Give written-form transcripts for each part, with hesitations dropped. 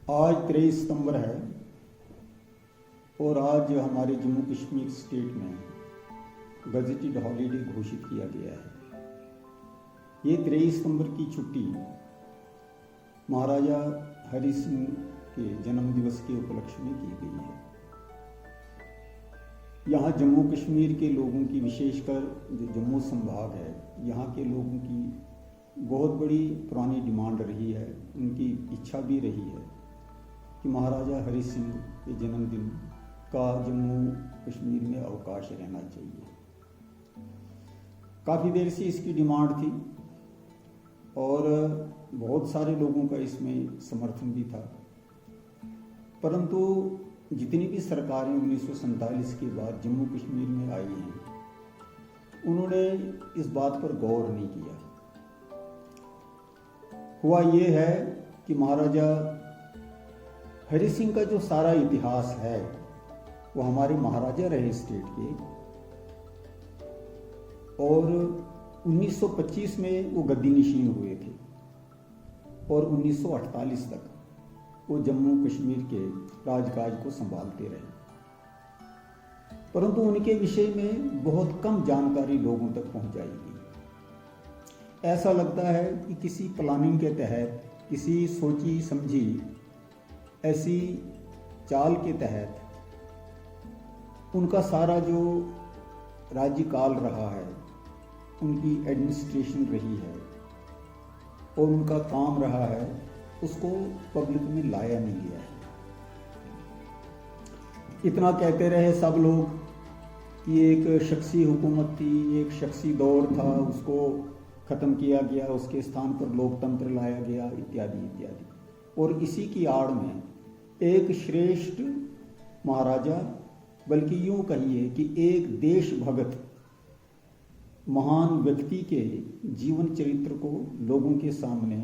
आज 23 सितंबर है और आज हमारे जम्मू कश्मीर स्टेट में गजेटेड हॉलीडे घोषित किया गया है। ये 23 सितंबर की छुट्टी महाराजा हरि सिंह के जन्म दिवस के उपलक्ष्य में की गई है। यहाँ जम्मू कश्मीर के लोगों की, विशेषकर जो जम्मू संभाग है, यहाँ के लोगों की बहुत बड़ी पुरानी डिमांड रही है, उनकी इच्छा भी रही है कि महाराजा हरि सिंह के जन्मदिन का जम्मू कश्मीर में अवकाश रहना चाहिए। काफ़ी देर से इसकी डिमांड थी और बहुत सारे लोगों का इसमें समर्थन भी था, परंतु जितनी भी सरकारें 1947 के बाद जम्मू कश्मीर में आई हैं, उन्होंने इस बात पर गौर नहीं किया। हुआ ये है कि महाराजा हरि सिंह का जो सारा इतिहास है वो हमारे महाराजा रहे स्टेट के, और 1925 में वो गद्दी नशीन हुए थे और 1948 तक वो जम्मू कश्मीर के राजकाज को संभालते रहे, परंतु उनके विषय में बहुत कम जानकारी लोगों तक पहुंचाई गई। ऐसा लगता है कि किसी प्लानिंग के तहत, किसी सोची समझी ऐसी चाल के तहत उनका सारा जो राज्यकाल रहा है, उनकी एडमिनिस्ट्रेशन रही है और उनका काम रहा है, उसको पब्लिक में लाया नहीं गया है। इतना कहते रहे सब लोग कि एक शख्सी हुकूमत थी, एक शख्सी दौर था, उसको ख़त्म किया गया, उसके स्थान पर लोकतंत्र लाया गया, इत्यादि इत्यादि। और इसी की आड़ में एक श्रेष्ठ महाराजा, बल्कि यूँ कहिए कि एक देश भगत महान व्यक्ति के जीवन चरित्र को लोगों के सामने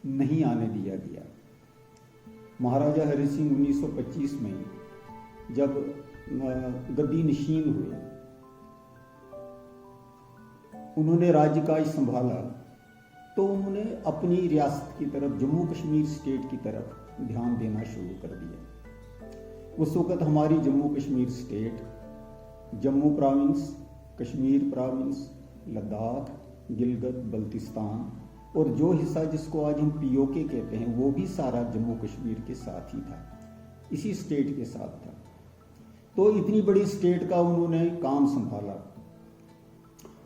नहीं आने दिया गया। महाराजा हरि सिंह 1925 में जब गद्दी नशीन हुए, उन्होंने राज्यकाज संभाला, तो उन्होंने अपनी रियासत की तरफ, जम्मू कश्मीर स्टेट की तरफ ध्यान देना शुरू कर दिया। उस वक़्त हमारी Jammu Kashmir state, Jammu province, Kashmir province, Ladakh, Gilgit Baltistan और जो हिस्सा जिसको आज हम पीओके कहते हैं, वो भी सारा जम्मू कश्मीर के साथ ही था, इसी स्टेट के साथ था। तो इतनी बड़ी स्टेट का उन्होंने काम संभाला।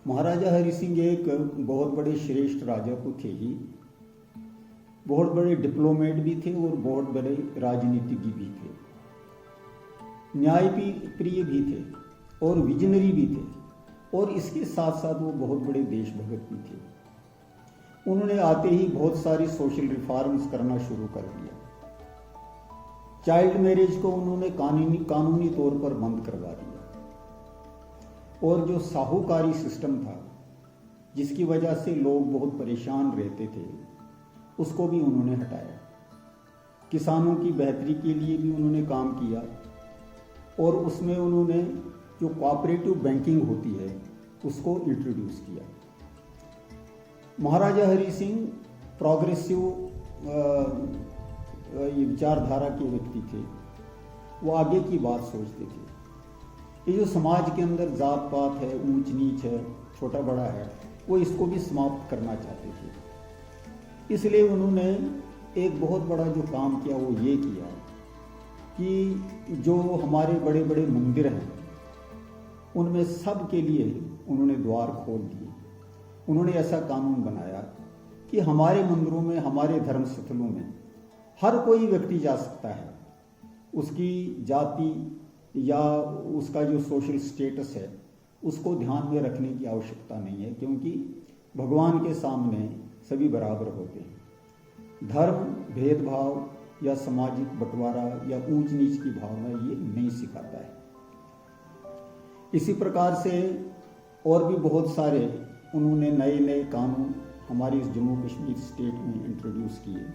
महाराजा हरि सिंह एक बहुत बड़े श्रेष्ठ राजा तो थे ही, बहुत बड़े डिप्लोमेट भी थे और बहुत बड़े राजनीतिज्ञ भी थे, न्याय प्रिय भी थे और विजनरी भी थे, और इसके साथ साथ वो बहुत बड़े देशभक्त भी थे। उन्होंने आते ही बहुत सारी सोशल रिफॉर्म्स करना शुरू कर दिया। चाइल्ड मैरिज को उन्होंने कानूनी तौर पर बंद करवा दिया, और जो साहूकारी सिस्टम था जिसकी वजह से लोग बहुत परेशान रहते थे, उसको भी उन्होंने हटाया। किसानों की बेहतरी के लिए भी उन्होंने काम किया, और उसमें उन्होंने जो कोऑपरेटिव बैंकिंग होती है उसको इंट्रोड्यूस किया। महाराजा हरि सिंह प्रोग्रेसिव विचारधारा के व्यक्ति थे, वो आगे की बात सोचते थे। ये जो समाज के अंदर जात पात है, ऊंच नीच है, छोटा बड़ा है, वो इसको भी समाप्त करना चाहते थे। इसलिए उन्होंने एक बहुत बड़ा जो काम किया वो ये किया कि जो हमारे बड़े बड़े मंदिर हैं, उनमें सब के लिए उन्होंने द्वार खोल दिए। उन्होंने ऐसा कानून बनाया कि हमारे मंदिरों में, हमारे धर्म स्थलों में हर कोई व्यक्ति जा सकता है। उसकी जाति या उसका जो सोशल स्टेटस है उसको ध्यान में रखने की आवश्यकता नहीं है, क्योंकि भगवान के सामने सभी बराबर होते हैं। धर्म, भेदभाव या सामाजिक बंटवारा या ऊंच नीच की भावना ये नहीं सिखाता है। इसी प्रकार से और भी बहुत सारे उन्होंने नए नए कानून हमारी इस जम्मू कश्मीर स्टेट में इंट्रोड्यूस किए।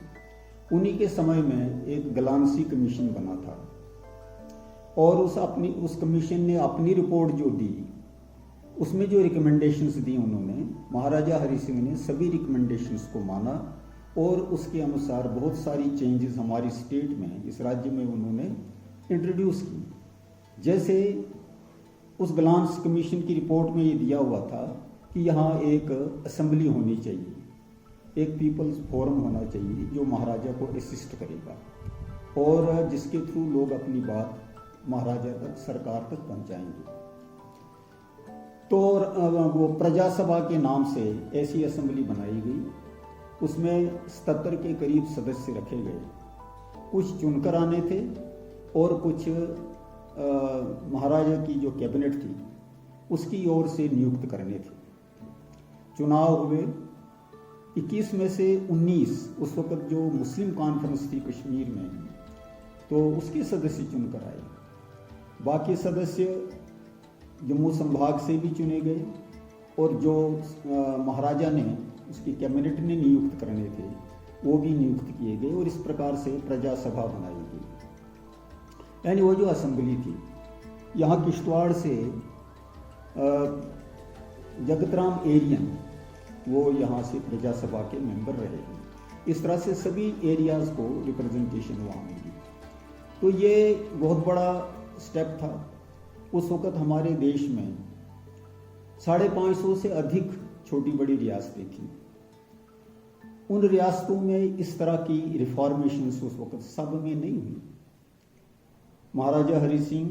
उन्हीं के समय में एक गलांसी कमीशन बना था, और उस कमीशन ने अपनी रिपोर्ट जो दी, उसमें जो रिकमेंडेशंस दी उन्होंने, महाराजा हरि सिंह ने सभी रिकमेंडेशंस को माना और उसके अनुसार बहुत सारी चेंजेस हमारी स्टेट में, इस राज्य में उन्होंने इंट्रोड्यूस की। जैसे उस ग्लांस कमीशन की रिपोर्ट में ये दिया हुआ था कि यहाँ एक असेंबली होनी चाहिए, एक पीपल्स फोरम होना चाहिए जो महाराजा को असिस्ट करेगा और जिसके थ्रू लोग अपनी बात महाराजा तक, सरकार तक पहुँचाएंगे। तो वो प्रजा सभा के नाम से ऐसी असेंबली बनाई गई। उसमें 77 के करीब सदस्य रखे गए। कुछ चुनकर आने थे और कुछ महाराजा की जो कैबिनेट थी उसकी ओर से नियुक्त करने थे। चुनाव हुए। 21 में से 19 उस वक्त जो मुस्लिम कॉन्फ्रेंस थी कश्मीर में, तो उसके सदस्य चुनकर आए। बाकी सदस्य जम्मू संभाग से भी चुने गए और जो महाराजा ने, उसकी कैबिनेट ने नियुक्त करने थे वो भी नियुक्त किए गए और इस प्रकार से प्रजा सभा बनाई गई। यानी वो जो असेंबली थी, यहाँ किश्तवाड़ से जगतराम एरियन वो यहाँ से प्रजा सभा के मेंबर रहे। इस तरह से सभी एरियाज़ को रिप्रेजेंटेशन वहाँ मिली। तो ये बहुत बड़ा स्टेप था। उस वक़्त हमारे देश में 550 से अधिक छोटी बड़ी रियासतें थीं। उन रियासतों में इस तरह की रिफॉर्मेशंस उस वक़्त सब में नहीं हुई। महाराजा हरि सिंह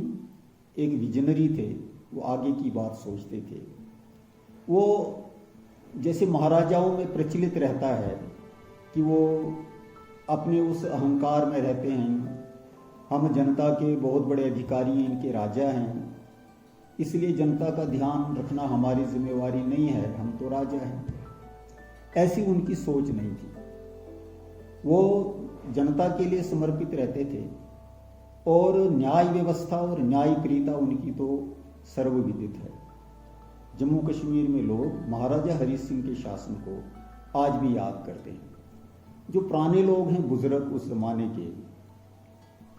एक विजनरी थे, वो आगे की बात सोचते थे। वो जैसे महाराजाओं में प्रचलित रहता है कि वो अपने उस अहंकार में रहते हैं, हम जनता के बहुत बड़े अधिकारी, इनके राजा हैं, इसलिए जनता का ध्यान रखना हमारी जिम्मेवारी नहीं है, हम तो राजा हैं। ऐसी उनकी सोच नहीं थी। वो जनता के लिए समर्पित रहते थे और न्याय व्यवस्था और न्यायप्रियता उनकी तो सर्वविदित है। जम्मू कश्मीर में लोग महाराजा हरि सिंह के शासन को आज भी याद करते हैं। जो पुराने लोग हैं, बुजुर्ग उस जमाने के,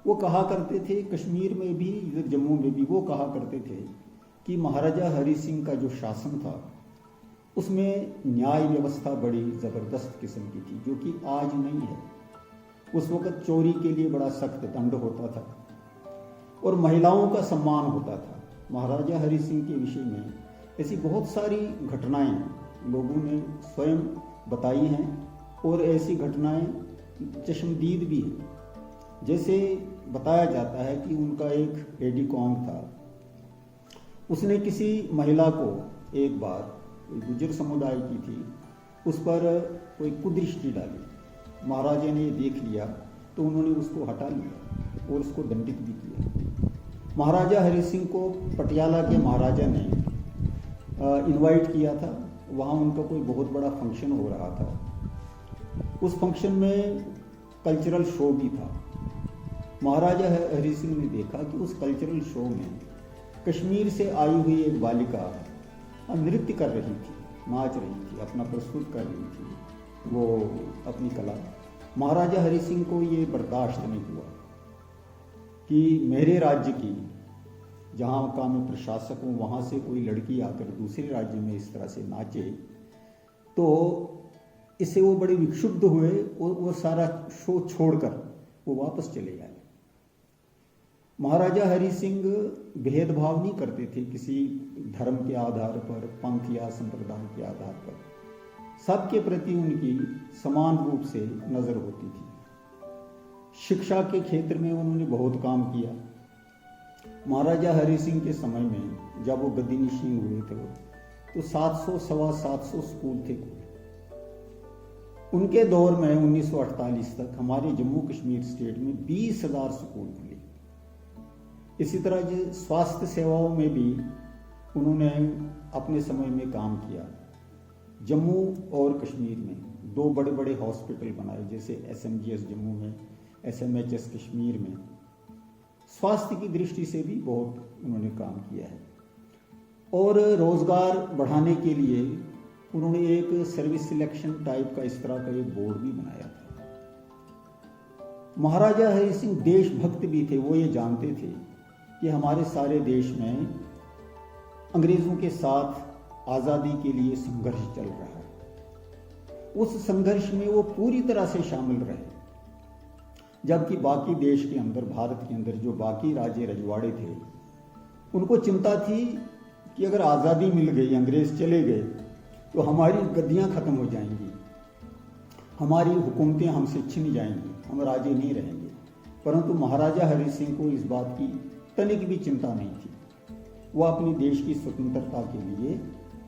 वो कहा करते थे, कश्मीर में भी, इधर जम्मू में भी वो कहा करते थे कि महाराजा हरि सिंह का जो शासन था उसमें न्याय व्यवस्था बड़ी ज़बरदस्त किस्म की थी, जो कि आज नहीं है। उस वक़्त चोरी के लिए बड़ा सख्त दंड होता था और महिलाओं का सम्मान होता था। महाराजा हरि सिंह के विषय में ऐसी बहुत सारी घटनाएं लोगों ने स्वयं बताई हैं और ऐसी घटनाएं चश्मदीद भी हैं। जैसे बताया जाता है कि उनका एक एडी कॉन्ग था, उसने किसी महिला को एक बार, गुजर समुदाय की थी, उस पर कोई कुदृष्टि डाली। महाराजा ने ये देख लिया तो उन्होंने उसको हटा लिया और उसको दंडित भी किया। महाराजा हरि सिंह को पटियाला के महाराजा ने इनवाइट किया था। वहाँ उनका कोई बहुत बड़ा फंक्शन हो रहा था। उस फंक्शन में कल्चरल शो भी था। महाराजा हरि सिंह ने देखा कि उस कल्चरल शो में कश्मीर से आई हुई एक बालिका नृत्य कर रही थी, नाच रही थी, अपना प्रस्तुत कर रही थी वो अपनी कला। महाराजा हरि सिंह को ये बर्दाश्त नहीं हुआ कि मेरे राज्य की, जहाँ का मैं प्रशासक हूँ, वहाँ से कोई लड़की आकर दूसरे राज्य में इस तरह से नाचे। तो इससे वो बड़े विक्षुब्ध हुए और वो सारा शो छोड़कर वो वापस चले आए। महाराजा हरि सिंह भेदभाव नहीं करते थे किसी धर्म के आधार पर, पंथ या संप्रदाय के आधार पर। सबके प्रति उनकी समान रूप से नज़र होती थी। शिक्षा के क्षेत्र में उन्होंने बहुत काम किया। महाराजा हरि सिंह के समय में जब वो गद्दीनशीन हुए थे तो 700 सवा 700 स्कूल थे। उनके दौर में 1948 तक हमारे जम्मू कश्मीर स्टेट में 20,000 स्कूल खुले। इसी तरह स्वास्थ्य सेवाओं में भी उन्होंने अपने समय में काम किया। जम्मू और कश्मीर में 2 बड़े बड़े हॉस्पिटल बनाए, जैसे SMGS जम्मू में, SMHS कश्मीर में। स्वास्थ्य की दृष्टि से भी बहुत उन्होंने काम किया है। और रोजगार बढ़ाने के लिए उन्होंने एक सर्विस सिलेक्शन टाइप का इस तरह का एक बोर्ड भी बनाया था। महाराजा हरि सिंह देशभक्त भी थे। वो ये जानते थे कि हमारे सारे देश में अंग्रेज़ों के साथ आज़ादी के लिए संघर्ष चल रहा है। उस संघर्ष में वो पूरी तरह से शामिल रहे, जबकि बाकी देश के अंदर, भारत के अंदर जो बाकी राजे रजवाड़े थे, उनको चिंता थी कि अगर आज़ादी मिल गई, अंग्रेज चले गए, तो हमारी गद्दियाँ खत्म हो जाएंगी, हमारी हुकूमतें हमसे छिन जाएंगी, हम राजे नहीं रहेंगे। परंतु महाराजा हरि सिंह को इस बात की तनिक भी चिंता नहीं थी। वो अपने देश की स्वतंत्रता के लिए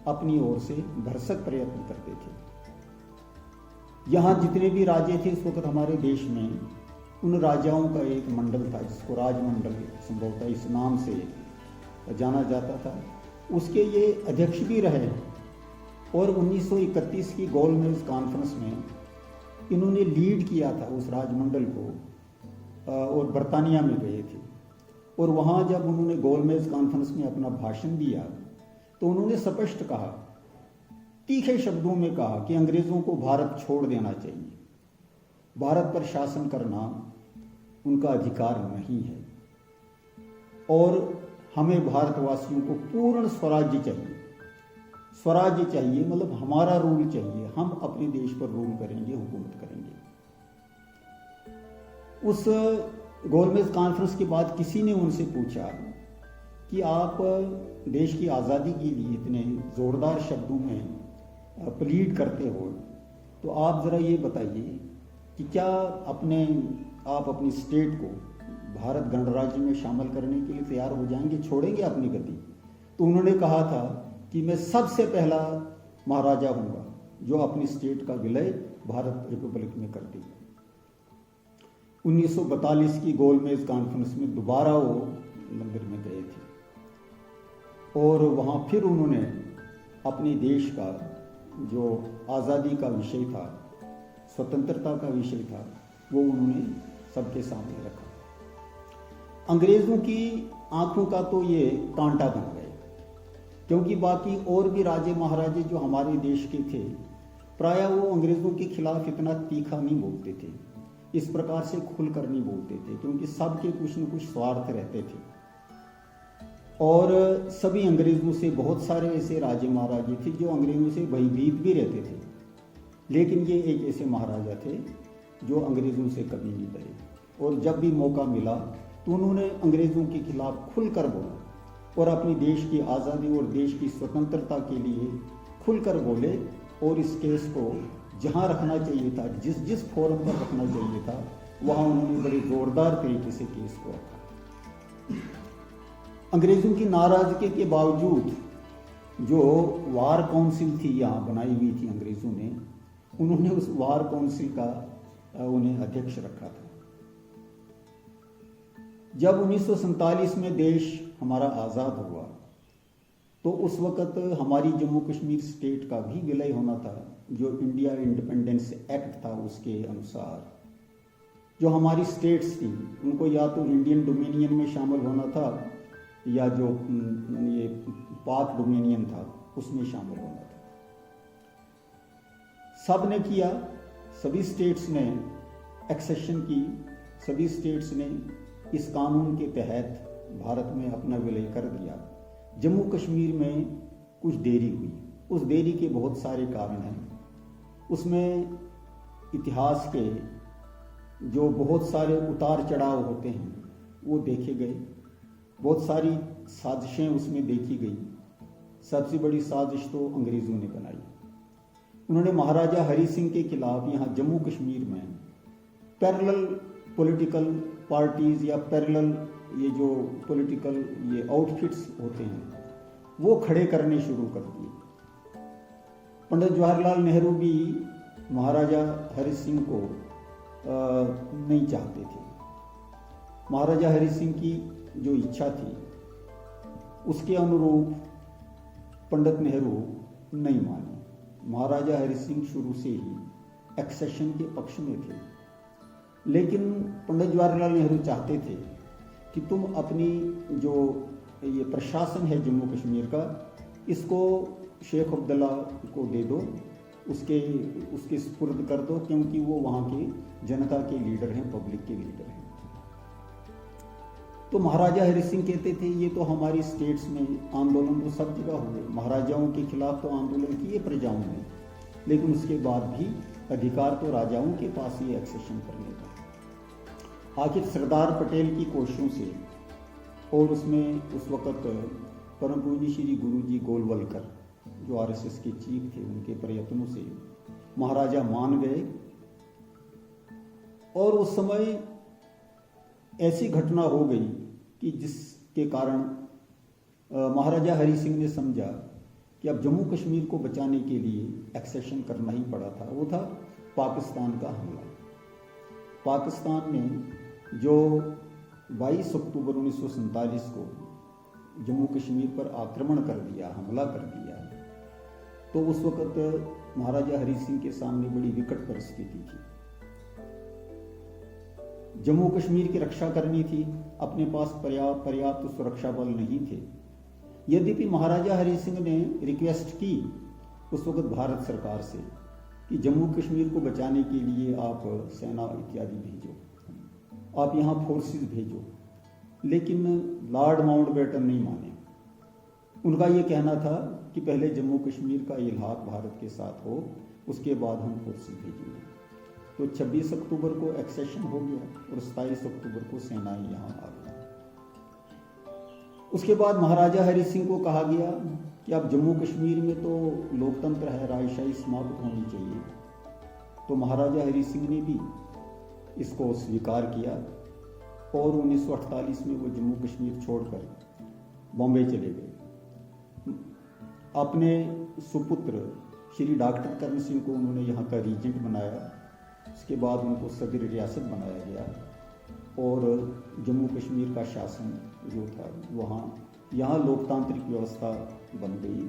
अपनी ओर से भरसक प्रयत्न करते थे। यहाँ जितने भी राजे थे इस वक्त हमारे देश में, उन राजाओं का एक मंडल था जिसको राजमंडल संभवतः इस नाम से जाना जाता था, उसके ये अध्यक्ष भी रहे। और 1931 की गोलमेज कॉन्फ्रेंस में इन्होंने लीड किया था उस राजमंडल को, और बर्तानिया में गए थे। और वहाँ जब उन्होंने गोलमेज कॉन्फ्रेंस में अपना भाषण दिया तो उन्होंने स्पष्ट कहा, तीखे शब्दों में कहा कि अंग्रेज़ों को भारत छोड़ देना चाहिए, भारत पर शासन करना उनका अधिकार नहीं है, और हमें भारतवासियों को पूर्ण स्वराज्य चाहिए। स्वराज्य चाहिए मतलब हमारा रूल चाहिए, हम अपने देश पर रूल करेंगे, हुकूमत करेंगे। उस गोलमेज कॉन्फ्रेंस के बाद किसी ने उनसे पूछा कि आप देश की आज़ादी के लिए इतने ज़ोरदार शब्दों में प्लीड करते हो, तो आप ज़रा ये बताइए कि क्या आप अपनी स्टेट को भारत गणराज्य में शामिल करने के लिए तैयार हो जाएंगे, छोड़ेंगे अपनी गद्दी? तो उन्होंने कहा था कि मैं सबसे पहला महाराजा हूँगा जो अपनी स्टेट का विलय भारत रिपब्लिक में कर देगा। 1942 की गोलमेज कॉन्फ्रेंस में दोबारा वो लंदन में गए थे और वहाँ फिर उन्होंने अपने देश का जो आज़ादी का विषय था, स्वतंत्रता का विषय था, वो उन्होंने सबके सामने रखा। अंग्रेज़ों की आंखों का तो ये कांटा बन गए, क्योंकि बाकी और भी राजे महाराजे जो हमारे देश के थे, प्रायः वो अंग्रेज़ों के खिलाफ इतना तीखा नहीं बोलते थे, इस प्रकार से खुलकर नहीं बोलते थे, क्योंकि सबके कुछ न कुछ स्वार्थ रहते थे। और सभी अंग्रेज़ों से, बहुत सारे ऐसे राजे महाराजे थे जो अंग्रेज़ों से भयभीत भी रहते थे, लेकिन ये एक ऐसे महाराजा थे जो अंग्रेज़ों से कभी नहीं डरे, और जब भी मौका मिला तो उन्होंने अंग्रेज़ों के खिलाफ खुलकर बोला और अपने देश की आज़ादी और देश की स्वतंत्रता के लिए खुलकर बोले। और इस केस को जहाँ रखना चाहिए था, जिस फोरम पर रखना चाहिए था, वहाँ उन्होंने बड़े ज़ोरदार तरीके से केस को रखा। अंग्रेज़ों की नाराज़गी के बावजूद जो वार काउंसिल थी यहाँ बनाई हुई थी अंग्रेज़ों ने, उन्होंने उस वार काउंसिल का उन्हें अध्यक्ष रखा था। जब 1947 में देश हमारा आज़ाद हुआ तो उस वक़्त हमारी जम्मू कश्मीर स्टेट का भी विलय होना था, जो इंडिया इंडिपेंडेंस एक्ट था उसके अनुसार। जो हमारी स्टेट्स थी उनको या तो इंडियन डोमिनियन में शामिल होना था या जो ये पाक डोमिनियन था उसमें शामिल होना था। सब ने किया, सभी स्टेट्स ने एक्सेशन की, सभी स्टेट्स ने इस कानून के तहत भारत में अपना विलय कर दिया। जम्मू कश्मीर में कुछ देरी हुई, उस देरी के बहुत सारे कारण हैं। उसमें इतिहास के जो बहुत सारे उतार चढ़ाव होते हैं वो देखे गए, बहुत सारी साजिशें उसमें देखी गई। सबसे बड़ी साजिश तो अंग्रेज़ों ने बनाई। उन्होंने महाराजा हरि सिंह के खिलाफ यहाँ जम्मू कश्मीर में पैरेलल पॉलिटिकल पार्टीज़ या पैरेलल ये जो पॉलिटिकल ये आउटफिट्स होते हैं वो खड़े करने शुरू कर दिए। पंडित जवाहरलाल नेहरू भी महाराजा हरि सिंह को नहीं चाहते थे। महाराजा हरि सिंह की जो इच्छा थी उसके अनुरूप पंडित नेहरू नहीं माने। महाराजा हरि सिंह शुरू से ही एक्सेशन के पक्ष में थे, लेकिन पंडित जवाहरलाल नेहरू चाहते थे कि तुम अपनी जो ये प्रशासन है जम्मू कश्मीर का, इसको शेख अब्दुल्ला को दे दो, उसके सुपुर्द कर दो, क्योंकि वो वहाँ के जनता के लीडर हैं, पब्लिक के लीडर हैं। तो महाराजा हरि सिंह कहते थे ये तो हमारी स्टेट्स में आंदोलन तो सब जगह हुए, महाराजाओं के खिलाफ तो आंदोलन किए प्रजाओं ने, लेकिन उसके बाद भी अधिकार तो राजाओं के पास ही एक्सेशन करने का। आखिर सरदार पटेल की कोशिशों से और उसमें उस वक़्त परम पूज्य श्री गुरु जी गोलवलकर जो आरएसएस के चीफ थे, उनके प्रयत्नों से महाराजा मान गए और उस समय ऐसी घटना हो गई कि जिसके कारण महाराजा हरि सिंह ने समझा कि अब जम्मू कश्मीर को बचाने के लिए एक्सेशन करना ही पड़ा था। वो था पाकिस्तान का हमला। पाकिस्तान ने जो 22 अक्टूबर 1947 को जम्मू कश्मीर पर आक्रमण कर दिया, हमला कर दिया, तो उस वक़्त महाराजा हरि सिंह के सामने बड़ी विकट परिस्थिति थी। जम्मू कश्मीर की रक्षा करनी थी, अपने पास पर्याप्त सुरक्षा बल नहीं थे। यद्यपि महाराजा हरि सिंह ने रिक्वेस्ट की उस वक़्त भारत सरकार से कि जम्मू कश्मीर को बचाने के लिए आप सेना इत्यादि भेजो, आप यहाँ फोर्सेस भेजो, लेकिन लॉर्ड माउंटबेटन नहीं माने। उनका ये कहना था कि पहले जम्मू कश्मीर का इल्हाक भारत के साथ हो, उसके बाद हम फोर्सेस भेजेंगे। तो 26 अक्टूबर को एक्सेशन हो गया और 27 अक्टूबर को सेनाएं यहाँ आ गई। उसके बाद महाराजा हरि सिंह को कहा गया कि अब जम्मू कश्मीर में तो लोकतंत्र है, राजशाही समाप्त होनी चाहिए। तो महाराजा हरि सिंह ने भी इसको स्वीकार किया और 1948 में वो जम्मू कश्मीर छोड़कर बॉम्बे चले गए। अपने सुपुत्र श्री डॉक्टर करण सिंह को उन्होंने यहाँ का रीजेंट बनाया। उसके बाद उनको सदर रियासत बनाया गया और जम्मू कश्मीर का शासन जो था वहाँ यहाँ लोकतांत्रिक व्यवस्था बन गई,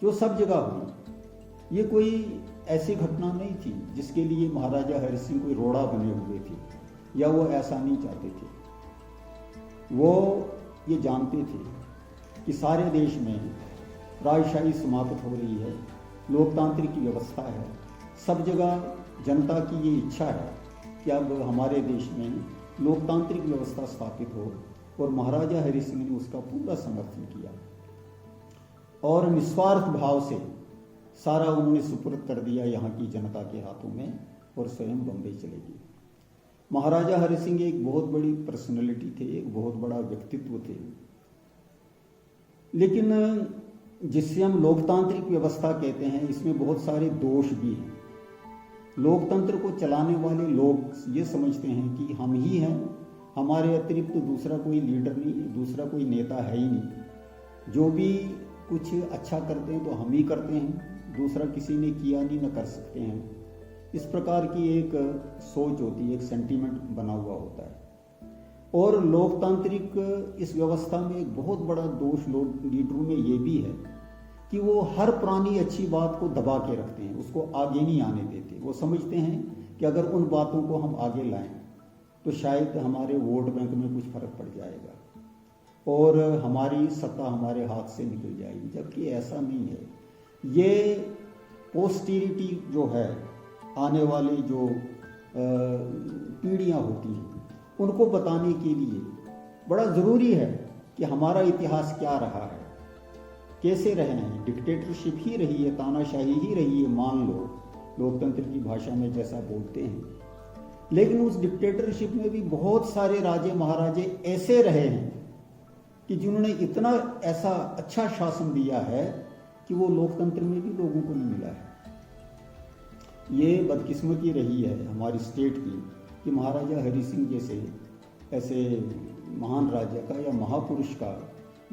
जो सब जगह हुई। ये कोई ऐसी घटना नहीं थी जिसके लिए महाराजा हरि सिंह कोई रोड़ा बने हुए थे या वो ऐसा नहीं चाहते थे। वो ये जानते थे कि सारे देश में राजशाही समाप्त हो रही है, लोकतांत्रिक व्यवस्था है, सब जगह जनता की ये इच्छा है कि अब हमारे देश में लोकतांत्रिक व्यवस्था स्थापित हो, और महाराजा हरि सिंह ने उसका पूरा समर्थन किया और निस्वार्थ भाव से सारा उन्होंने सुपुर्द कर दिया यहाँ की जनता के हाथों में और स्वयं बम्बई चले गए। महाराजा हरि सिंह एक बहुत बड़ी पर्सनैलिटी थे, एक बहुत बड़ा व्यक्तित्व थे, लेकिन जिसे हम लोकतांत्रिक व्यवस्था कहते हैं इसमें बहुत सारे दोष भी हैं। लोकतंत्र को चलाने वाले लोग ये समझते हैं कि हम ही हैं, हमारे अतिरिक्त तो दूसरा कोई लीडर नहीं, दूसरा कोई नेता है ही नहीं, जो भी कुछ अच्छा करते हैं तो हम ही करते हैं, दूसरा किसी ने किया नहीं, न कर सकते हैं। इस प्रकार की एक सोच होती है, एक सेंटीमेंट बना हुआ होता है। और लोकतांत्रिक इस व्यवस्था में एक बहुत बड़ा दोष लीडरों में ये भी है कि वो हर पुरानी अच्छी बात को दबा के रखते हैं, उसको आगे नहीं आने देते। वो समझते हैं कि अगर उन बातों को हम आगे लाएं तो शायद हमारे वोट बैंक में कुछ फर्क पड़ जाएगा और हमारी सत्ता हमारे हाथ से निकल जाएगी, जबकि ऐसा नहीं है। ये पोस्टीरिटी जो है, आने वाली जो पीढ़ियाँ होती हैं, उनको बताने के लिए बड़ा ज़रूरी है कि हमारा इतिहास क्या रहा है, कैसे रहे हैं। डिक्टेटरशिप ही रही है, तानाशाही ही रही है, मान लो लोकतंत्र की भाषा में जैसा बोलते हैं। लेकिन उस डिक्टेटरशिप में भी बहुत सारे राजे महाराजे ऐसे रहे हैं कि जिन्होंने इतना ऐसा अच्छा शासन दिया है कि वो लोकतंत्र में भी लोगों को नहीं मिला है। ये बदकिस्मती रही है हमारी स्टेट की कि महाराजा हरि सिंह जैसे ऐसे महान राजा का या महापुरुष का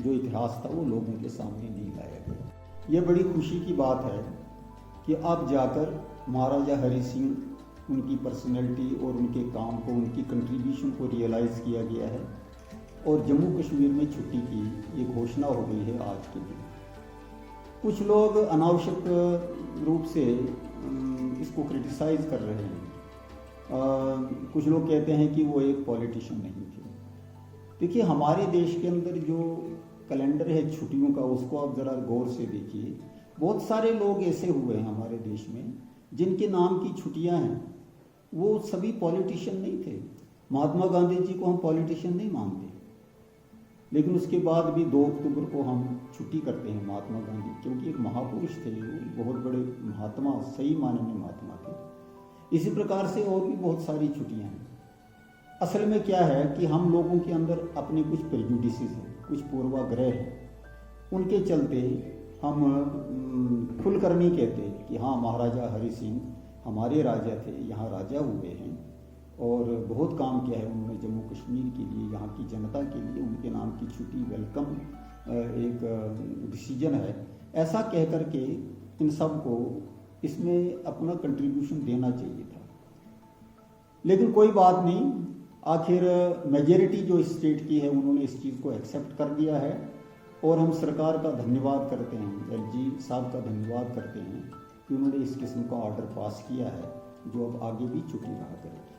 जो इतिहास था वो लोगों के सामने नहीं लाया गया। ये बड़ी खुशी की बात है कि अब जाकर महाराजा हरि सिंह, उनकी पर्सनैलिटी और उनके काम को, उनकी कंट्रीब्यूशन को रियलाइज़ किया गया है और जम्मू कश्मीर में छुट्टी की ये घोषणा हो गई है आज के दिन। कुछ लोग अनावश्यक रूप से इसको क्रिटिसाइज़ कर रहे हैं। कुछ लोग कहते हैं कि वो एक पॉलिटिशियन नहीं थे। देखिए, हमारे देश के अंदर जो कैलेंडर है छुट्टियों का, उसको आप ज़रा गौर से देखिए। बहुत सारे लोग ऐसे हुए हैं हमारे देश में जिनके नाम की छुट्टियां हैं, वो सभी पॉलिटिशियन नहीं थे। महात्मा गांधी जी को हम पॉलिटिशियन नहीं मानते। लेकिन उसके बाद भी 2 अक्टूबर को हम छुट्टी करते हैं महात्मा गांधी, क्योंकि एक महापुरुष थे, वो बहुत बड़े महात्मा, सही मायने में महात्मा थे। इसी प्रकार से और भी बहुत सारी छुट्टियां हैं। असल में क्या है कि हम लोगों के अंदर अपने कुछ प्रेजुडिसेस हैं, कुछ पूर्वाग्रह हैं, उनके चलते हम खुलकर नहीं कहते कि हाँ महाराजा हरि सिंह हमारे राजा थे, यहाँ राजा हुए हैं और बहुत काम किया है उन्होंने जम्मू कश्मीर के लिए, यहाँ की जनता के लिए, उनके नाम की छुट्टी वेलकम एक डिसीजन है, ऐसा कह कर के इन सब को इसमें अपना कंट्रीब्यूशन देना चाहिए था। लेकिन कोई बात नहीं, आखिर मेजॉरिटी जो स्टेट की है उन्होंने इस चीज़ को एक्सेप्ट कर दिया है और हम सरकार का धन्यवाद करते हैं, एलजी साहब का धन्यवाद करते हैं कि उन्होंने इस किस्म का ऑर्डर पास किया है जो अब आगे भी छुट्टी रहा करेगी।